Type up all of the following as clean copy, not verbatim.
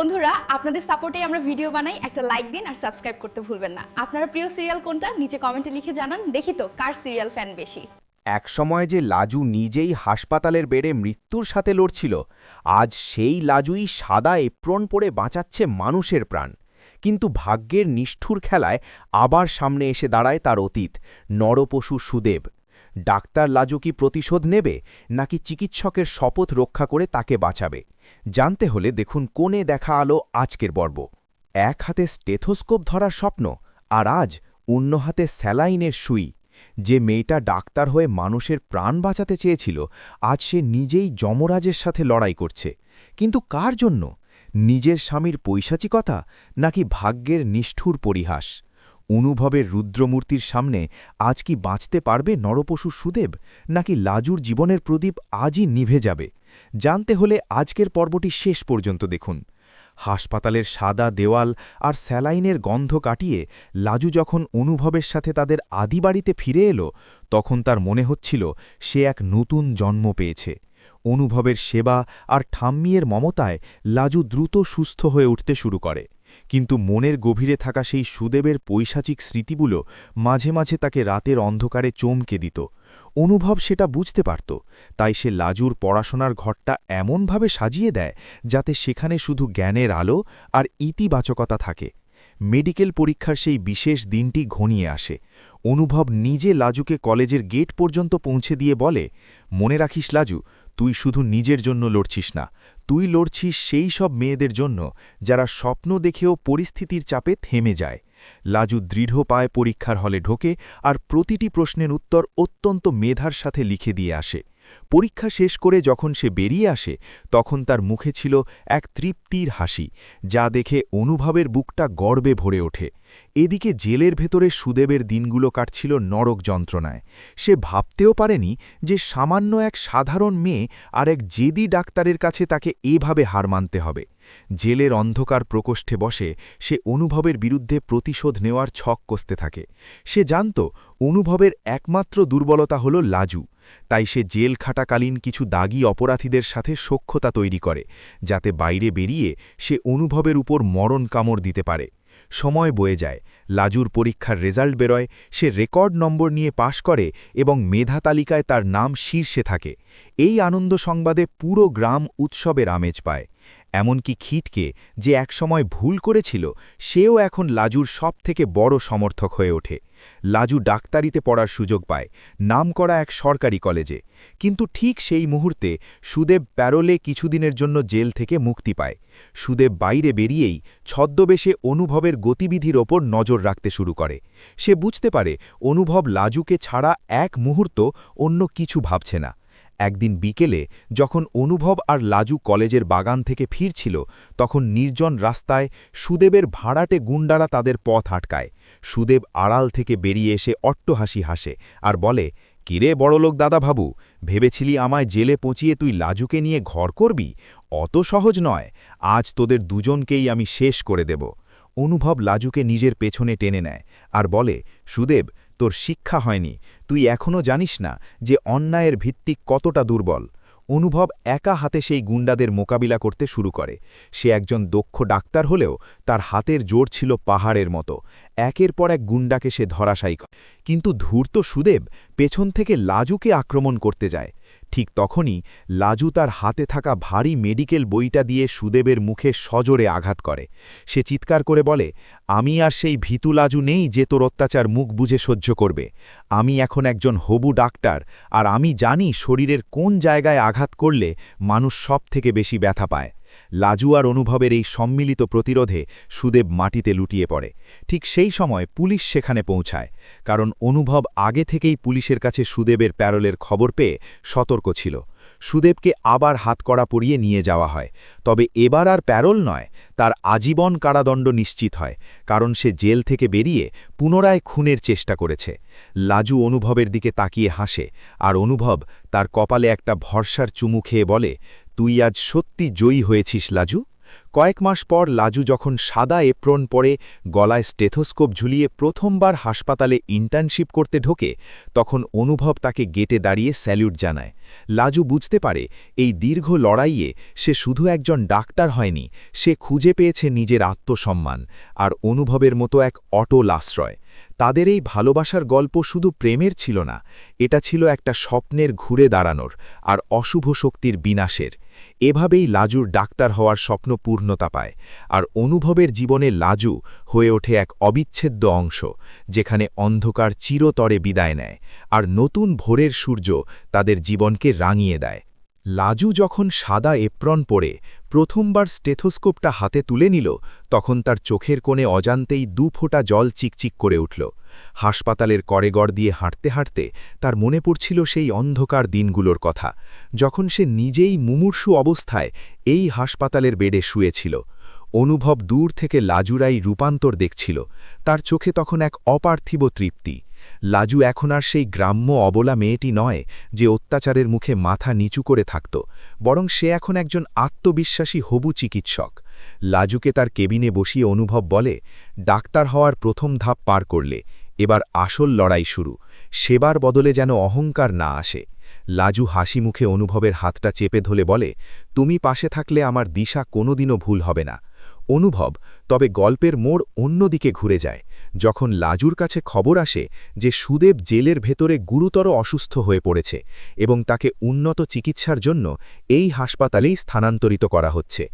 বন্ধুরা আপনাদের সাপোর্টে আমরা ভিডিও বানাই, একটা লাইক দিন আর সাবস্ক্রাইব করতে ভুলবেন না। আপনারা প্রিয় সিরিয়াল কোনটা নিচে কমেন্টে লিখে জানান, দেখি তো কার সিরিয়াল ফ্যান বেশি। একসময় যে লাজু নিজেই হাসপাতালের বেডে মৃত্যুর সাথে লড়ছিল, আজ সেই লাজুই সাদা এপ্রন পরে বাঁচাচ্ছে মানুষের প্রাণ। কিন্তু ভাগ্যের নিষ্ঠুর খেলায় আবার সামনে এসে দাঁড়ায় তার অতীত, নরপশু সুদেব। ডাক্তার লাজু কি প্রতিশোধ নেবে, নাকি চিকিৎসকের শপথ রক্ষা করে তাকে বাঁচাবে? জানতে হলে দেখুন কোণে দেখা আলো আজকের পর্ব। এক হাতে স্টেথোস্কোপ ধরার স্বপ্ন, আর আজ অন্য হাতে স্যালাইনের সুই। যে মেয়েটা ডাক্তার হয়ে মানুষের প্রাণ বাঁচাতে চেয়েছিল, আজ সে নিজেই যমরাজের সাথে লড়াই করছে। কিন্তু কার জন্য? নিজের স্বামীর পৈশাচিকতা, নাকি ভাগ্যের নিষ্ঠুর পরিহাস? অনুভবের রুদ্রমূর্তির সামনে আজ কি বাঁচতে পারবে নরপশু সুদেব, নাকি লাজুর জীবনের প্রদীপ আজই নিভে যাবে? জানতে হলে আজকের পর্বটি শেষ পর্যন্ত দেখুন। হাসপাতালের সাদা দেওয়াল আর স্যালাইনের গন্ধ কাটিয়ে লাজু যখন অনুভবের সাথে তাদের আদি বাড়িতে ফিরে এলো, তখন তার মনে হচ্ছিল সে এক নতুন জন্ম পেয়েছে। অনুভবের সেবা আর ঠাম্মিয়ের মমতায় লাজু দ্রুত সুস্থ হয়ে উঠতে শুরু করে। কিন্তু মনের গভীরে থাকা সেই সুদেবের পৈশাচিক স্মৃতিগুলো মাঝে মাঝে তাকে রাতের অন্ধকারে চমকে দিত। অনুভব সেটা বুঝতে পারত, তাই সে লাজুর পড়াশোনার ঘরটা এমনভাবে সাজিয়ে দেয় যাতে সেখানে শুধু জ্ঞানের আলো আর ইতিবাচকতা থাকে। মেডিকেল পরীক্ষার সেই বিশেষ দিনটি ঘনিয়ে আসে। অনুভব নিজে লাজুকে কলেজের গেট পর্যন্ত পৌঁছে দিয়ে বলে, মনে রাখিস লাজু, তুই শুধু নিজের জন্য লড়ছিস না, তুই লড়ছিস সেই সব মেয়েদের জন্য যারা স্বপ্ন দেখেও পরিস্থিতির চাপে থেমে যায়। লাজু দৃঢ় পায়ে পরীক্ষার হলে ঢোকে আর প্রতিটি প্রশ্নের উত্তর অত্যন্ত মেধার সাথে লিখে দিয়ে আসে। পরীক্ষা শেষ করে যখন সে বেরিয়ে আসে, তখন তার মুখে ছিল এক তৃপ্তির হাসি, যা দেখে অনুভবের বুকটা গর্বে ভরে ওঠে। এদিকে জেলের ভেতরে সুদেবের দিনগুলো কাটছিল নরক যন্ত্রণায়। সে ভাবতেও পারেনি যে সামান্য এক সাধারণ মেয়ে আর এক জেদি ডাক্তারের কাছে তাকে এভাবে হার মানতে হবে। জেলের অন্ধকার প্রকোষ্ঠে বসে সে অনুভবের বিরুদ্ধে প্রতিশোধ নেওয়ার ছক কষতে থাকে। সে জানত অনুভবের একমাত্র দুর্বলতা হল লাজু, তাই সে জেল খাটাকালীন কিছু দাগী অপরাধীদের সাথে সখ্যতা তৈরি করে, যাতে বাইরে বেরিয়ে সে অনুভবের উপর মরণ কামড় দিতে পারে। সময় বয়ে যায়, লাজুর পরীক্ষার রেজাল্ট বেরোয়, সে রেকর্ড নম্বর নিয়ে পাশ করে এবং মেধা তালিকায় তার নাম শীর্ষে থাকে। এই আনন্দ সংবাদে পুরো গ্রাম উৎসবের আমেজ পায়। এমনকি খিটকে, যে একসময় ভুল করেছিল, সেও এখন লাজুর সবথেকে বড় সমর্থক হয়ে ওঠে। লাজু ডাক্তারিতে পড়ার সুযোগ পায়, নামকরা এক সরকারি কলেজে। কিন্তু ঠিক সেই মুহূর্তে সুদেব প্যারোলে কিছুদিনের জন্য জেল থেকে মুক্তি পায়। সুদেব বাইরে বেরিয়েই ছদ্মবেশে অনুভবের গতিবিধির ওপর নজর রাখতে শুরু করে। সে বুঝতে পারে অনুভব লাজুকে ছাড়া এক মুহূর্ত অন্য কিছু ভাবছে না। একদিন বিকেলে যখন অনুভব আর লাজু কলেজের বাগান থেকে ফিরছিল, তখন নির্জন রাস্তায় সুদেবের ভাড়াটে গুন্ডারা তাদের পথ আটকায়। সুদেব আড়াল থেকে বেরিয়ে এসে অট্টহাসি হাসে আর বলে, কিরে বড়লোক দাদা ভাবু, ভেবেছিলি আমায় জেলে পৌঁছিয়ে তুই লাজুকে নিয়ে ঘর করবি? অত সহজ নয়, আজ তোদের দুজনকেই আমি শেষ করে দেব। অনুভব লাজুকে নিজের পেছনে টেনে নেয় আর বলে, সুদেব, তোর শিক্ষা হয়নি, তুই এখনও জানিস না যে অন্যায়ের ভিত্তি কতটা দুর্বল। অনুভব একা হাতে সেই গুন্ডাদের মোকাবিলা করতে শুরু করে। সে একজন দক্ষ ডাক্তার হলেও তার হাতের জোর ছিল পাহাড়ের মতো। একের পর এক গুন্ডাকে সে ধরাশায়ী করে। কিন্তু ধূর্ত সুদেব পেছন থেকে লাজুকে আক্রমণ করতে যায়। ঠিক তখনই লাজু তার হাতে থাকা ভারী মেডিকেল বইটা দিয়ে সুদেবের মুখে সজোরে আঘাত করে। সে চিৎকার করে বলে, আমি আর সেই ভীতু লাজু নেই যে তোর অত্যাচার মুখ বুঝে সহ্য করবে। আমি এখন একজন হবু ডাক্তার, আর আমি জানি শরীরের কোন জায়গায় আঘাত করলে মানুষ সব থেকে বেশি ব্যথা পায়। লাজু আর অনুভবের এই সম্মিলিত প্রতিরোধে সুদেব মাটিতে লুটিয়ে পড়ে। ঠিক সেই সময় পুলিশ সেখানে পৌঁছায়, কারণ অনুভব আগে থেকেই পুলিশের কাছে সুদেবের প্যারোলের খবর পেয়ে সতর্ক ছিল। সুদেবকে আবার হাতকড়া পরিয়ে নিয়ে যাওয়া হয়, তবে এবার আর প্যারোল নয়, তার আজীবন কারাদণ্ড নিশ্চিত হয়, কারণ সে জেল থেকে বেরিয়ে পুনরায় খুনের চেষ্টা করেছে। লাজু অনুভবের দিকে তাকিয়ে হাসে, আর অনুভব তার কপালে একটা ভরসার চুমু খেয়ে বলে, তুই আজ সত্যি জয়ী হয়েছিস লাজু। কয়েক মাস পর লাজু যখন সাদা এপ্রন পরে গলায় স্টেথোস্কোপ ঝুলিয়ে প্রথমবার হাসপাতালে ইন্টার্নশিপ করতে ঢোকে তখন অনুভব তাকে গেটে দাঁড়িয়ে স্যালিউট জানায়। লাজু বুঝতে পারে এই দীর্ঘ লড়াইয়ে সে শুধু একজন ডাক্তার হয়নি, সে খুঁজে পেয়েছে নিজের আত্মসম্মান আর অনুভবের মতো এক অটল আশ্রয়। তাদের এই ভালোবাসার গল্প শুধু প্রেমের ছিল না, এটা ছিল একটা স্বপ্নের ঘুরে দাঁড়ানোর আর অশুভ শক্তির বিনাশের। এভাবেই লাজুর ডাক্তার হওয়ার স্বপ্ন পূর্ণতা পায় আর অনুভবের জীবনে লাজু হয়ে ওঠে এক অবিচ্ছেদ্য অংশ, যেখানে অন্ধকার চিরতরে বিদায় নেয় আর নতুন ভোরের সূর্য তাদের জীবনকে রাঙিয়ে দেয়। লাজু যখন সাদা এপ্রন পরে প্রথমবার স্টেথোস্কোপটা হাতে তুলে নিল তখন তার চোখের কোণে অজান্তেই 2 ফোঁটা জল চিকচিক করে উঠল। হাসপাতালের করিডর দিয়ে হাঁটতে হাঁটতে তার মনে পড়ছিল সেই অন্ধকার দিনগুলোর কথা, যখন সে নিজেই মুমূর্ষু অবস্থায় এই হাসপাতালের বেডে শুয়েছিল। অনুভব দূর থেকে লাজুরাই রূপান্তর দেখছিল, তার চোখে তখন এক অপার্থিব তৃপ্তি। লাজু এখন আর সেই গ্রাম্য অবলা মেয়েটি নয় যে অত্যাচারের মুখে মাথা নিচু করে থাকত, বরং সে এখন একজন আত্মবিশ্বাসী হবু চিকিৎসক। লাজুকে তার কেবিনে বসিয়ে অনুভব বলে, ডাক্তার হওয়ার প্রথম ধাপ পার করলে, এবার আসল লড়াই শুরু, সেবার বদলে যেন অহংকার না আসে। লাজু হাসি মুখে অনুভবের হাতটা চেপে ধরে বলে, তুমি পাশে থাকলে আমার দিশা কোনোদিনও ভুল হবে না। অনুভব তবে গল্পের মোড় অন্যদিকে ঘুরে যায়, যখন লাজুর কাছে খবর আসে যে সুদেব জেলের ভেতরে গুরুতর অসুস্থ হয়ে পড়েছে এবং তাকে উন্নত চিকিৎসার জন্য এই হাসপাতালেই স্থানান্তরিত করা হচ্ছে।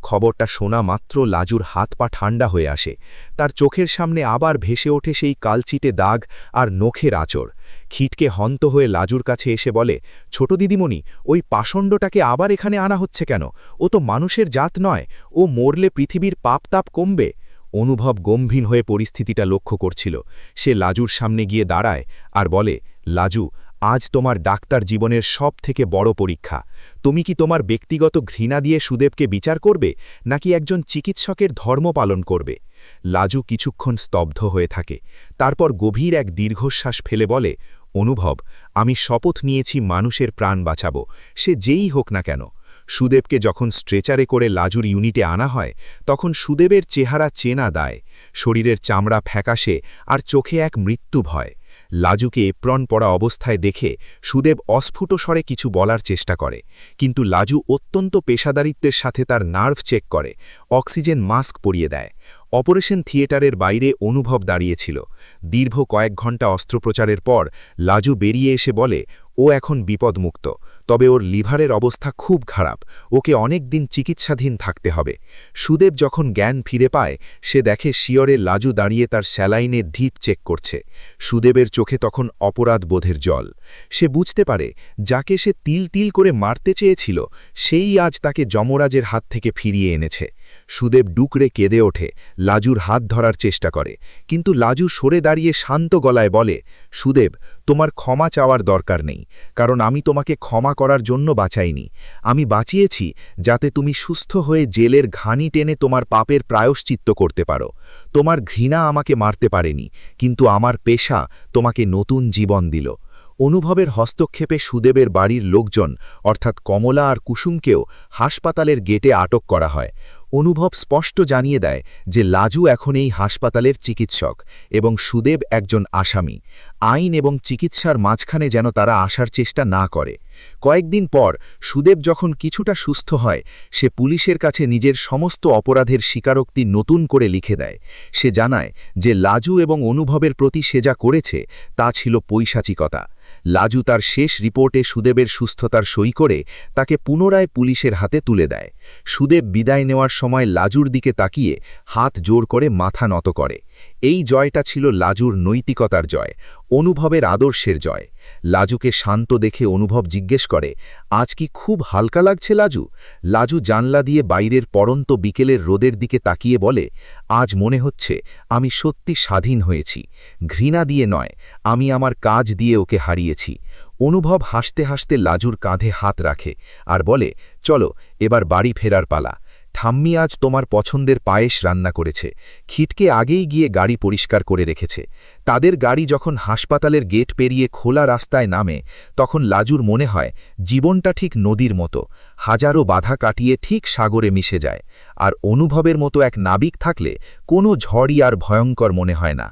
খবরটা শোনা মাত্র লাজুর হাত পা ঠান্ডা হয়ে আসে, তার চোখের সামনে আবার ভেসে ওঠে সেই কালচিটে দাগ আর নখের আঁচড়। খিটকে হন্ত হয়ে লাজুর কাছে এসে বলে, ছোট দিদিমণি, ওই পাষণ্ডটাকে আবার এখানে আনা হচ্ছে কেন? ও তো মানুষের জাত নয়, ও মরলে পৃথিবীর পাপ তাপ কমবে। অনুভব গম্ভীর হয়ে পরিস্থিতিটা লক্ষ্য করছিল। সে লাজুর সামনে গিয়ে দাঁড়ায় আর বলে, লাজু, আজ তোমার ডাক্তার জীবনের সব থেকে বড় পরীক্ষা। তুমি কি তোমার ব্যক্তিগত ঘৃণা দিয়ে সুদেবকে বিচার করবে, নাকি একজন চিকিৎসকের ধর্ম পালন করবে? লাজু কিছুক্ষণ স্তব্ধ হয়ে থাকে, তারপর গভীর এক দীর্ঘশ্বাস ফেলে বলে, অনুভব, আমি শপথ নিয়েছি মানুষের প্রাণ বাঁচাবো, সে যেই হোক না কেন। সুদেবকে যখন স্ট্রেচারে করে লাজুর ইউনিটে আনা হয় তখন সুদেবের চেহারা চেনা দায়, শরীরের চামড়া ফ্যাকাশে আর চোখে এক মৃত্যু ভয়। লাজুকে এপ্রন পরা অবস্থায় দেখে সুদেব অস্ফুট স্বরে কিছু বলার চেষ্টা করে, কিন্তু লাজু অত্যন্ত পেশাদারিত্বের সাথে তার নার্ভ চেক করে, অক্সিজেন মাস্ক পরিয়ে দেয়। অপারেশন থিয়েটারের বাইরে অনুভব দাঁড়িয়েছিল। দীর্ঘ কয়েক ঘণ্টা অস্ত্রোপচারের পর লাজু বেরিয়ে এসে বলে, ও এখন বিপদমুক্ত, তবে ওর লিভারের অবস্থা খুব খারাপ, ওকে অনেক দিন চিকিৎসাধীন থাকতে হবে। সুদেব যখন জ্ঞান ফিরে পায় সে দেখে শিয়রে লাজু দাঁড়িয়ে তার স্যালাইনের ঢিপ চেক করছে। সুদেবের চোখে তখন অপরাধ বোধের জল। সে বুঝতে পারে যাকে সে তিল তিল করে মারতে চেয়েছিল সেই আজ তাকে যমরাজের হাত থেকে ফিরিয়ে এনেছে। সুদেব ডুকরে কেঁদে ওঠে, লাজুর হাত ধরার চেষ্টা করে, কিন্তু লাজু সরে দাঁড়িয়ে শান্ত গলায় বলে, সুদেব, তোমার ক্ষমা চাওয়ার দরকার নেই, কারণ আমি তোমাকে ক্ষমা করার জন্য বাঁচাইনি, আমি বাঁচিয়েছি যাতে তুমি সুস্থ হয়ে জেলের ঘানি টেনে তোমার পাপের প্রায়শ্চিত্ত করতে পারো। তোমার ঘৃণা আমাকে মারতে পারেনি, কিন্তু আমার পেশা তোমাকে নতুন জীবন দিল। অনুভবের হস্তক্ষেপে সুদেবের বাড়ির লোকজন অর্থাৎ কমলা আর কুসুমকেও হাসপাতালের গেটে আটক করা হয়। অনুভব স্পষ্ট জানিয়ে দেয় যে লাজু এখন এই হাসপাতালের চিকিৎসক এবং সুদেব একজন আসামি। আইন এবং চিকিৎসার মাঝখানে যেন তারা আসার চেষ্টা না করে। কয়েকদিন পর সুদেব যখন কিছুটা সুস্থ হয় সে পুলিশের কাছে নিজের সমস্ত অপরাধের স্বীকারোক্তি নতুন করে লিখে দেয়। সে জানায় যে লাজু এবং অনুভবের প্রতি সে যা করেছে তা ছিল পৈশাচিকতা। লাজু তার শেষ রিপোর্টে সুদেবের সুস্থতার সই করে তাকে পুনরায় পুলিশের হাতে তুলে দেয়। সুদেব বিদায় নেওয়ার সময় লাজুর দিকে তাকিয়ে হাত জোর করে মাথা নত করে। এই জয়টা ছিল লাজুর নৈতিকতার জয়, অনুভবের আদর্শের জয়। লাজুকে শান্ত দেখে অনুভব জিজ্ঞেস করে, আজ কি খুব হালকা লাগছে লাজু? লাজু জানলা দিয়ে বাইরের পড়ন্ত বিকেলের রোদের দিকে তাকিয়ে বলে, আজ মনে হচ্ছে আমি সত্যি স্বাধীন হয়েছি, ঘৃণা দিয়ে নয়, আমি আমার কাজ দিয়ে ওকে হারিয়েছি। অনুভব হাসতে হাসতে লাজুর কাঁধে হাত রাখে আর বলে, চলো এবার বাড়ি ফেরার পালা। ঠাম্মি আজ তোমার পছন্দের পায়েস রান্না করেছে। খিটকে আগেই গিয়ে গাড়ি পরিষ্কার করে রেখেছে। তাদের গাড়ি যখন হাসপাতালের গেট পেরিয়ে খোলা রাস্তায় নামে, তখন লাজুর মনে হয় জীবনটা ঠিক নদীর মতো, হাজারো বাধা কাটিয়ে ঠিক সাগরে মিশে যায়। আর অনুভবের মতো এক নাবিক থাকলে কোনো ঝড়ই আর ভয়ঙ্কর মনে হয় না।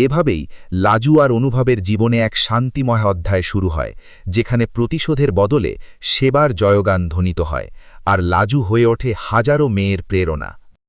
এভাবেই লাজু আর অনুভবের জীবনে এক শান্তিময় অধ্যায় শুরু হয়, যেখানে প্রতিশোধের বদলে সেবার জয়গান ধ্বনিত হয়, আর লাজু হয়ে ওঠে হাজারো মেয়ের প্রেরণা।